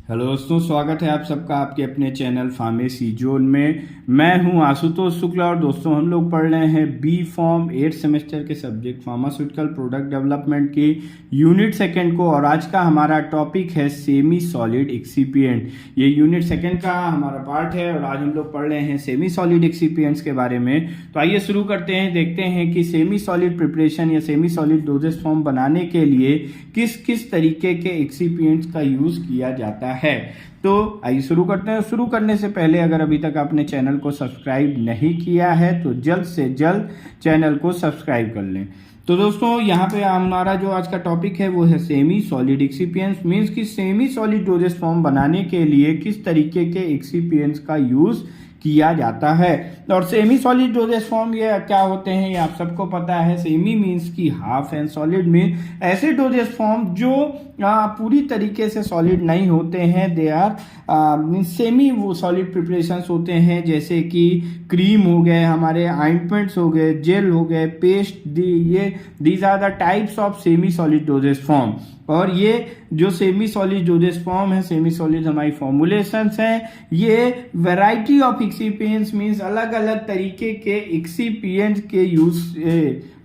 Hello दोस्तों, स्वागत है आप सबका आपके अपने चैनल फार्मेसी जोन में। मैं हूं आशुतोष शुक्ला और दोस्तों हम लोग पढ़ रहे हैं बी फॉर्म 8 सेमेस्टर के सब्जेक्ट फार्मास्यूटिकल प्रोडक्ट डेवलपमेंट की यूनिट सेकंड को। और आज का हमारा टॉपिक है सेमी सॉलिड एक्सिपिएंट। ये यूनिट सेकंड का हमारा पार्ट है और आज हम लोग पढ़ रहे हैं सेमी सॉलिड एक्सिपिएंट्स के बारे में। तो आइए शुरू करते हैं, देखते हैं कि सेमी सॉलिड प्रिपरेशन या सेमी सॉलिड डोजेज फॉर्म बनाने के लिए किस किस तरीके के एक्सिपिएंट्स का यूज किया जाता है। तो आइए शुरू करते हैं। शुरू करने से पहले अगर अभी तक आपने चैनल को सब्सक्राइब नहीं किया है तो जल्द से जल्द चैनल को सब्सक्राइब कर लें। तो दोस्तों यहाँ पे हमारा जो आज का टॉपिक है वो है सेमी सॉलिड एक्सिपिएंट्स। मींस कि सेमी सॉलिड डोजेज फॉर्म बनाने के लिए किस तरीके के एक्सिपिएंट्स का यूज किया जाता है। और सेमी सॉलिड डोजेज फॉर्म ये क्या होते हैं ये आप सबको पता है। सेमी मींस की हाफ एंड सॉलिड मीन ऐसे डोजेज फॉर्म जो पूरी तरीके से सॉलिड नहीं होते हैं। दे आर सेमी वो सॉलिड प्रिपरेशंस होते हैं, जैसे कि क्रीम हो गए, हमारे ऑइंटमेंट्स हो गए, जेल हो गए, paste. These are the types of semi solid dosage form. और ये जो सेमी सॉलिड डोजेज फॉर्म है, सेमी सॉलिड हमारी फॉर्मुलेशंस हैं, ये वैरायटी ऑफ एक्सिपिएंट्स मींस अलग अलग तरीके के एक्सिपिएंट्स के यूज,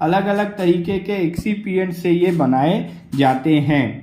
अलग अलग तरीके के एक्सिपिएंट से ये बनाए जाते हैं।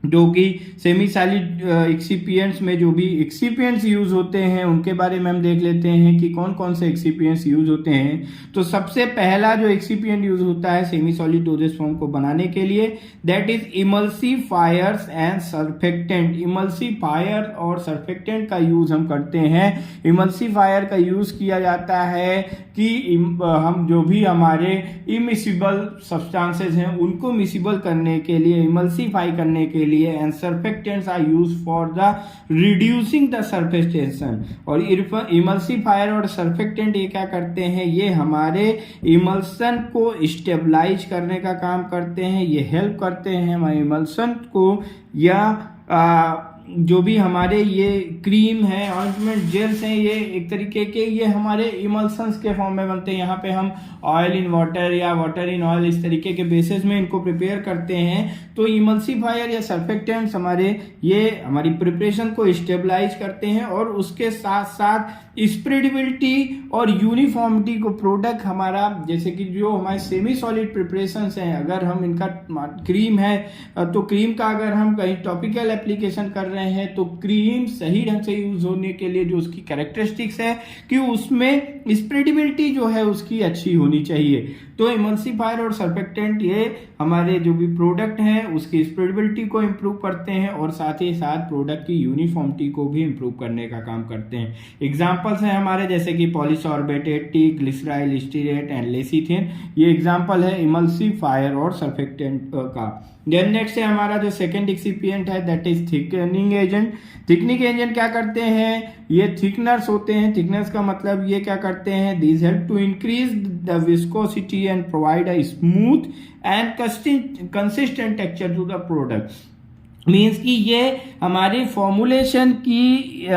जो कि सेमी सॉलिड एक्सिपिएंट्स में जो भी एक्सिपिएंट्स यूज होते हैं उनके बारे में हम देख लेते हैं कि कौन कौन से एक्सिपिएंट्स यूज होते हैं। तो सबसे पहला जो एक्सिपिएंट यूज होता है सेमी सॉलिड डोजेज फॉर्म को बनाने के लिए, that is emulsifiers and surfactant. Emulsifier और सर्फेक्टेंट का यूज हम करते हैं। इमल्सिफायर का यूज किया जाता है कि हम जो भी हमारे इमिसिबल सब्सटेंसेस हैं उनको मिसिबल करने के लिए, इमल्सिफाई करने के लिए, and surfactants are used for the reducing the surface tension. और इमल्सिफायर और सर्फेक्टेंट ये क्या करते हैं, ये हमारे इमल्सन को स्टेबलाइज करने का काम करते हैं। ये हेल्प करते हैं हमारे इमल्सन को, या जो भी हमारे ये क्रीम है, ऑइंटमेंट, जेल्स हैं, ये एक तरीके के ये हमारे इमल्सन्स के फॉर्म में बनते हैं। यहाँ पे हम ऑयल इन वाटर या वाटर इन ऑयल इस तरीके के बेसिस में इनको प्रिपेयर करते हैं। तो इमल्सिफायर या सर्फेक्टेंट्स ये हमारी प्रिपरेशन को स्टेबलाइज करते हैं और उसके साथ साथ स्प्रेडेबिलिटी और यूनिफॉर्मिटी को प्रोडक्ट हमारा, जैसे कि जो हमारे सेमी सॉलिड प्रिपरेशंस हैं, अगर हम इनका क्रीम है तो क्रीम का अगर हम कहीं टॉपिकल एप्लीकेशन कर रहे हैं तो क्रीम सही ढंग से यूज होने के लिए जो उसकी कैरेक्टरिस्टिक्स है कि उसमें स्प्रेडेबिलिटी जो है उसकी अच्छी होनी चाहिए। तो इमल्सिफायर और सर्फेक्टेंट ये हमारे जो भी प्रोडक्ट हैं उसकी स्प्रेडेबिलिटी को इम्प्रूव करते हैं और साथ ही साथ प्रोडक्ट की यूनिफॉर्मिटी को भी इम्प्रूव करने का काम करते हैं। एग्जाम्पल्स हैं हमारे जैसे कि polysorbate eighty, glyceryl, stearate and lecithin. ये एग्जाम्पल है इमल्सिफायर और सर्फेक्टेंट का। देन नेक्स्ट है हमारा जो सेकेंड एक्सिपिएंट है that is thickening agent. Thickening agent क्या करते हैं, ये थिकनर्स होते हैं। थिकनर्स का मतलब ये क्या करते हैं, this help to increase the viscosity and provide a smooth and consistent texture to the product. Means कि ये हमारी फॉर्मुलेशन की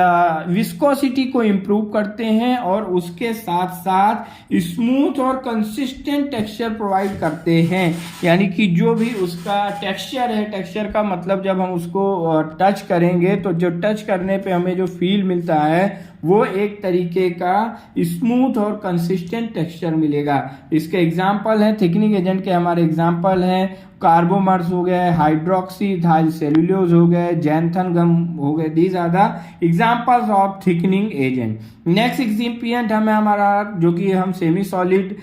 विस्कोसिटी को इम्प्रूव करते हैं और उसके साथ साथ स्मूथ और कंसिस्टेंट टेक्सचर प्रोवाइड करते हैं। यानी कि जो भी उसका टेक्सचर है, टेक्सचर का मतलब जब हम उसको टच करेंगे तो जो टच करने पे हमें जो फील मिलता है वो एक तरीके का स्मूथ और कंसिस्टेंट टेक्सचर मिलेगा। इसके एग्जाम्पल है थिकनिंग एजेंट के, हमारे एग्जाम्पल हैं कार्बोमर्स हो गए, हाइड्रोक्सीथाइल सेल्यूलोज हो गए, जैंथन गम हो गए। These are the examples of thickening agent. Next excipient हमें हमारा जो कि हम सेमी सॉलिड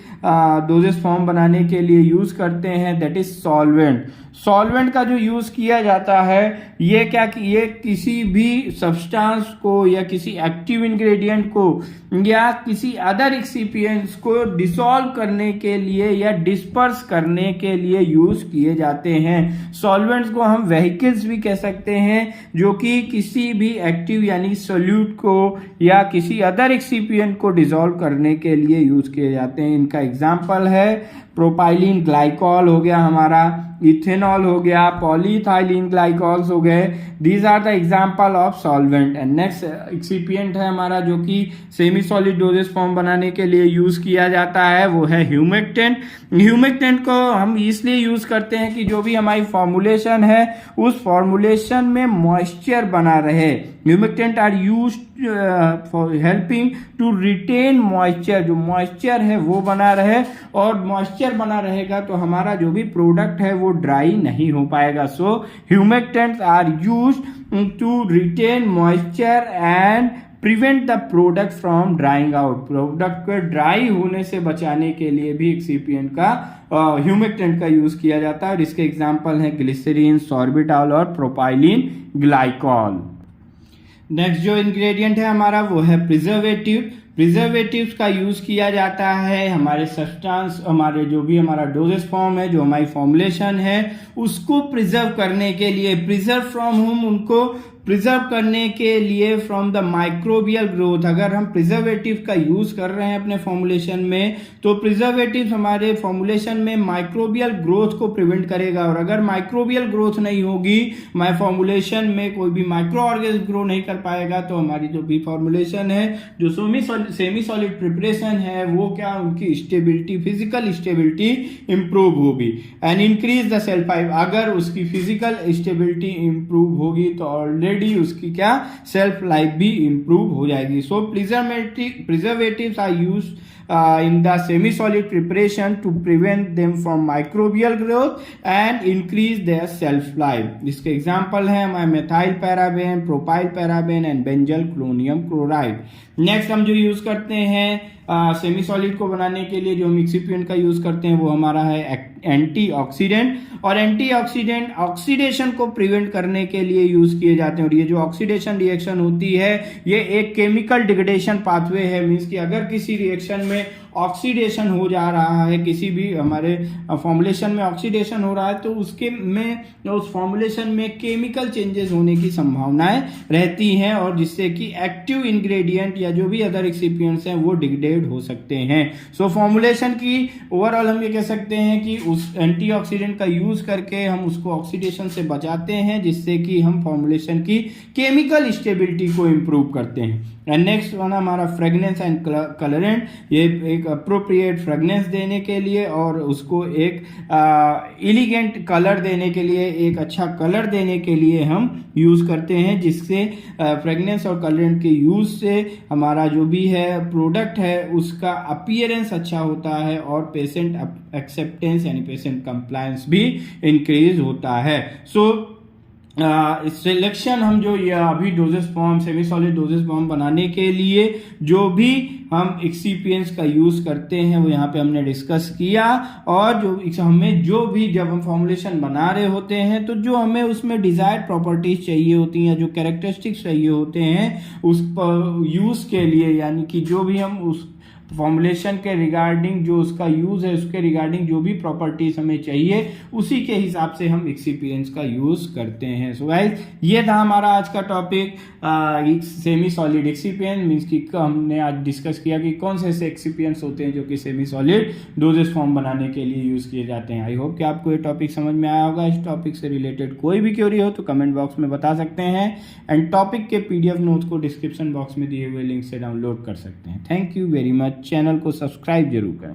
डोजेज फॉर्म बनाने के लिए यूज करते हैं दैट इज सॉल्वेंट। सॉल्वेंट का जो यूज किया जाता है ये क्या कि ये किसी भी सब्सटेंस को या किसी एक्टिव इंग्रेडिएंट को या किसी अदर एक्सिपिएंट्स को डिसॉल्व करने के लिए या डिस्पर्स करने के लिए यूज किए जाते हैं। सॉल्वेंट्स को हम व्हीकल्स भी कह सकते हैं जो कि किसी भी एक्टिव यानी सोल्यूट को या किसी अदर एक्सिपिएंट को डिसॉल्व करने के लिए यूज किए जाते हैं। इनका एग्जाम्पल है प्रोपाइलिन ग्लाइकॉल हो गया हमारा, इथेनॉल हो गया, पॉलीइथाइलिन ग्लाइकॉल्स हो गए। These are the example of solvent. And next excipient है हमारा जो कि सेमी सॉलिड डोजेज फॉर्म बनाने के लिए यूज किया जाता है, वो है ह्यूमेक्टेंट। ह्यूमेक्टेंट को हम इसलिए यूज करते हैं कि जो भी हमारी फॉर्मुलेशन है उस फॉर्मुलेशन में मॉइस्चर बना रहे। Humectant are use for helping to retain moisture, जो मॉइस्चर है वो बना रहे, और मॉइस्चर बना रहेगा तो हमारा जो भी प्रोडक्ट है वो ड्राई नहीं हो पाएगा। So humectants are use to retain moisture and prevent the product from drying out. Product को ड्राई होने से बचाने के लिए भी एक्सिपिएंट का ह्यूमेक्टेंट का यूज किया जाता है, और इसके एग्जाम्पल हैं ग्लिसरीन, सॉर्बिटॉल और प्रोपाइलिन ग्लाइकॉल। नेक्स्ट जो इंग्रेडिएंट है हमारा वो है प्रिजर्वेटिव। प्रिजर्वेटिव्स का यूज किया जाता है हमारे सब्सटेंस, हमारे जो भी हमारा डोजेज फॉर्म है, जो हमारी फॉर्मुलेशन है उसको प्रिजर्व करने के लिए। प्रिजर्व फ्रॉम होम, उनको प्रिजर्व करने के लिए फ्रॉम द माइक्रोबियल ग्रोथ। अगर हम प्रिजर्वेटिव का यूज कर रहे हैं अपने फॉर्मुलेशन में तो प्रिजर्वेटिव हमारे फॉर्मुलेशन में माइक्रोबियल ग्रोथ को प्रिवेंट करेगा, और अगर माइक्रोबियल ग्रोथ नहीं होगी, हमारे फॉर्मुलेशन में कोई भी माइक्रो ऑर्गेनिज्म ग्रो नहीं कर पाएगा, तो हमारी जो भी फॉर्मुलेशन है, जो सेमी सॉलिड प्रिपरेशन है, वो क्या उनकी स्टेबिलिटी, फिजिकल स्टेबिलिटी इंप्रूव होगी। And increase the shelf life. अगर उसकी फिजिकल स्टेबिलिटी इंप्रूव होगी तो ऑलरेडी उसकी क्या सेल्फ लाइफ भी इंप्रूव हो जाएगी। So preservatives are used in the semi-solid preparation to prevent them from microbial growth and increase their shelf life. इसके एग्जाम्पल हैं हमारे methyl paraben, propyl paraben and benzalkonium chloride. Next हम जो use करते हैं semi solid को बनाने के लिए, जो हम एक्सिपिएंट का यूज करते हैं वो हमारा है एंटीऑक्सीडेंट। और एंटीऑक्सीडेंट ऑक्सीडेशन को प्रिवेंट करने के लिए यूज किए जाते हैं, और ये जो ऑक्सीडेशन रिएक्शन होती है ये एक केमिकल डिग्रेडेशन पाथवे है। मींस कि अगर किसी रिएक्शन में ऑक्सीडेशन हो जा रहा है, किसी भी हमारे फॉर्मुलेशन में ऑक्सीडेशन हो रहा है, तो उसके में उस फॉर्मुलेशन में केमिकल चेंजेस होने की संभावनाएं रहती हैं, और जिससे कि एक्टिव इंग्रेडिएंट या जो भी अदर एक्सिपिएंट्स हैं वो डिग्रेड हो सकते हैं। सो फॉर्मुलेशन की ओवरऑल हम ये कह सकते हैं कि उस एंटीऑक्सीडेंट का यूज करके हम उसको ऑक्सीडेशन से बचाते हैं, जिससे कि हम फॉर्मुलेशन की केमिकल स्टेबिलिटी को इंप्रूव करते हैं। एंड नेक्स्ट वन हमारा फ्रेगनेंस एंड कलरेंट। ये एक अप्रोप्रिएट फ्रेगनेंस देने के लिए और उसको एक एलिगेंट कलर देने के लिए, एक अच्छा कलर देने के लिए हम यूज करते हैं, जिससे फ्रेगनेंस और कलरेंट के यूज से हमारा जो भी है प्रोडक्ट है उसका अपीयरेंस अच्छा होता है, और पेशेंट एक्सेप्टेंस यानी पेशेंट कंप्लायंस भी इंक्रीज होता है। सो सिलेक्शन हम जो ये अभी doses form, semi solid doses form बनाने के लिए जो भी हम एक्सिपिएंट्स का यूज करते हैं वो यहाँ पे हमने डिस्कस किया। और जो हमें जो भी जब हम फॉर्मुलेशन बना रहे होते हैं तो जो हमें उसमें डिजायर्ड प्रॉपर्टीज चाहिए होती हैं, जो कैरेक्टरिस्टिक्स चाहिए होते हैं उस यूज के लिए, यानी कि जो भी हम उस फॉर्मुलेशन के रिगार्डिंग जो उसका यूज है उसके रिगार्डिंग जो भी प्रॉपर्टीज हमें चाहिए उसी के हिसाब से हम एक्सिपिएंट्स का यूज करते हैं। सो गाइस ये था हमारा आज का topic semi solid excipient. Means कि हमने आज डिस्कस किया कि कौन से ऐसे एक्सिपिएंट्स होते हैं जो कि सेमी सॉलिड डोजेस फॉर्म बनाने के लिए यूज किए जाते हैं। आई होप कि आपको ये टॉपिक समझ में आया होगा। इस टॉपिक से रिलेटेड कोई भी क्वेरी हो तो कमेंट बॉक्स में बता सकते हैं, एंड टॉपिक के PDF नोट्स को डिस्क्रिप्शन बॉक्स में दिए हुए लिंक से डाउनलोड कर सकते हैं। Thank you very much. Channel को सब्सक्राइब जरूर करें।